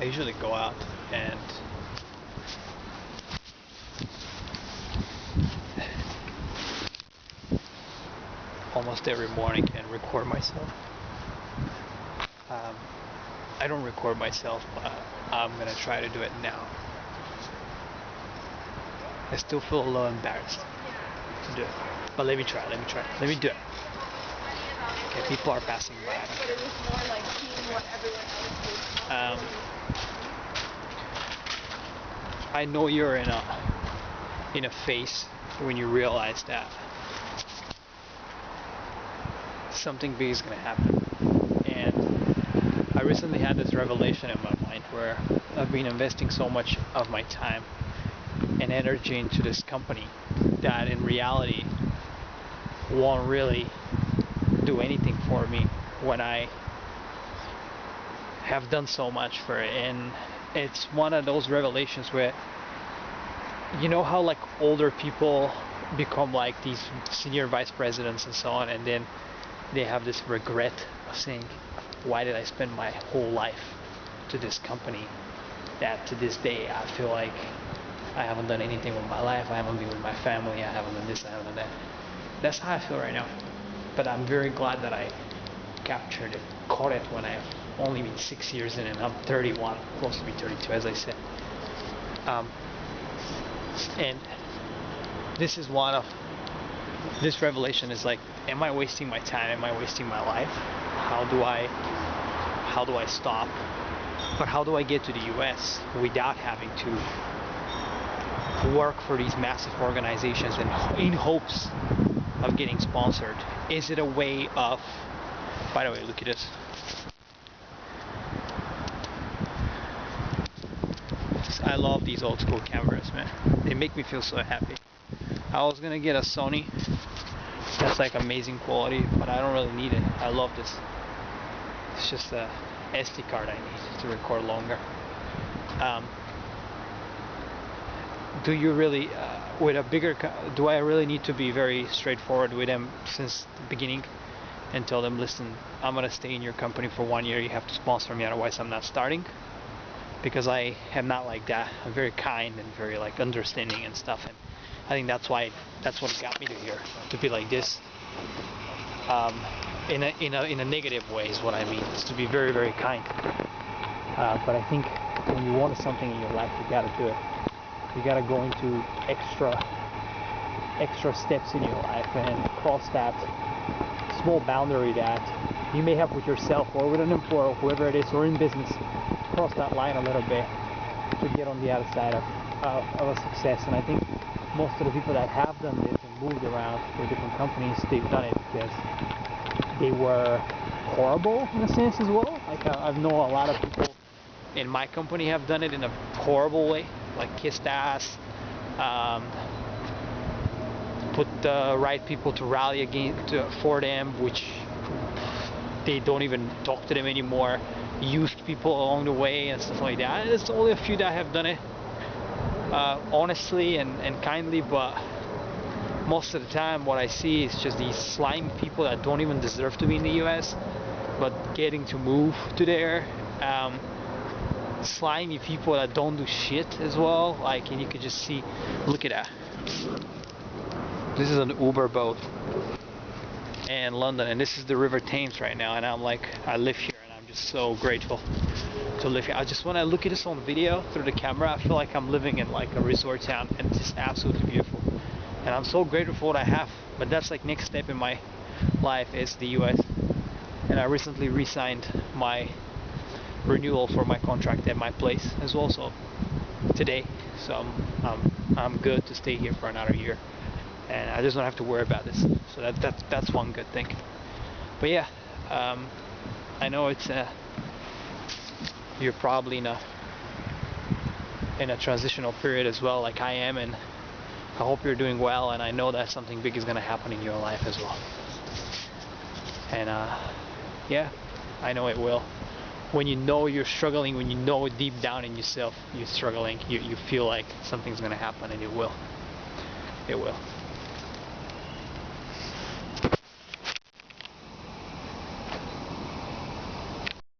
I usually go out and almost every morning and record myself. I don't record myself, but I'm gonna try to do it now. I still feel a little embarrassed to do it, but let me try, let me do it. Okay, people are passing by. I know you're in a phase when you realize that something big is gonna happen. And I recently had this revelation in my mind where I've been investing so much of my time and energy into this company that in reality won't really do anything for me when I have done so much for it. And it's one of those revelations where, you know how like older people become like these senior vice presidents and so on, and then they have this regret of saying, why did I spend my whole life to this company that to this day I feel like I haven't done anything with my life, I haven't been with my family, I haven't done this, I haven't done that. That's how I feel right now. But I'm very glad that I captured it, caught it when I've only been 6 years in, and I'm 31, close to be 32 as I said. And this is one of, this revelation is like, am I wasting my time? Am I wasting my life? How do I stop? But how do I get to the US without having to work for these massive organizations and in hopes of getting sponsored? Is it a way of, by the way, look at this. I love these old school cameras, man. They make me feel so happy. I was gonna get a Sony. That's like amazing quality, but I don't really need it. I love this. It's just a SD card I need to record longer. Do you really, with a bigger, do I really need to be very straightforward with them since the beginning and tell them, listen, I'm gonna stay in your company for 1 year, you have to sponsor me, otherwise I'm not starting? Because I am not like that. I'm very kind and very like understanding and stuff, and I think that's what got me to here, to be like this. In a negative way is what I mean. It's to be very, very kind. But I think when you want something in your life, you gotta do it. You gotta go into extra steps in your life and cross that small boundary that you may have with yourself or with an employer or whoever it is, or in business. Cross that line a little bit to get on the other side of a success. And I think most of the people that have done this and moved around for different companies, they've done it because they were horrible in a sense as well. Like I know a lot of people in my company have done it in a horrible way, like kissed ass, put the right people to rally for them, which they don't even talk to them anymore, used people along the way and stuff like that. There's only a few that have done it honestly and kindly, but most of the time what I see is just these slimy people that don't even deserve to be in the US but getting to move to there. Slimy people that don't do shit as well, like, and you could just see, look at that, this is an Uber boat in London, and this is the River Thames right now, and I'm like, I live here and I'm just so grateful to live here. I just, when I look at this on video through the camera, I feel like I'm living in like a resort town, and it's just absolutely beautiful, and I'm so grateful for what I have. But that's like next step in my life is the US, and I recently re-signed my renewal for my contract at my place as well, so today, so I'm good to stay here for another year, and I just don't have to worry about this, so that's one good thing. But yeah, I know it's you're probably in a transitional period as well, like I am, and I hope you're doing well, and I know that something big is gonna happen in your life as well. And yeah, I know it will. When you know you're struggling, when you know deep down in yourself you're struggling, you feel like something's gonna happen, and it will. It will.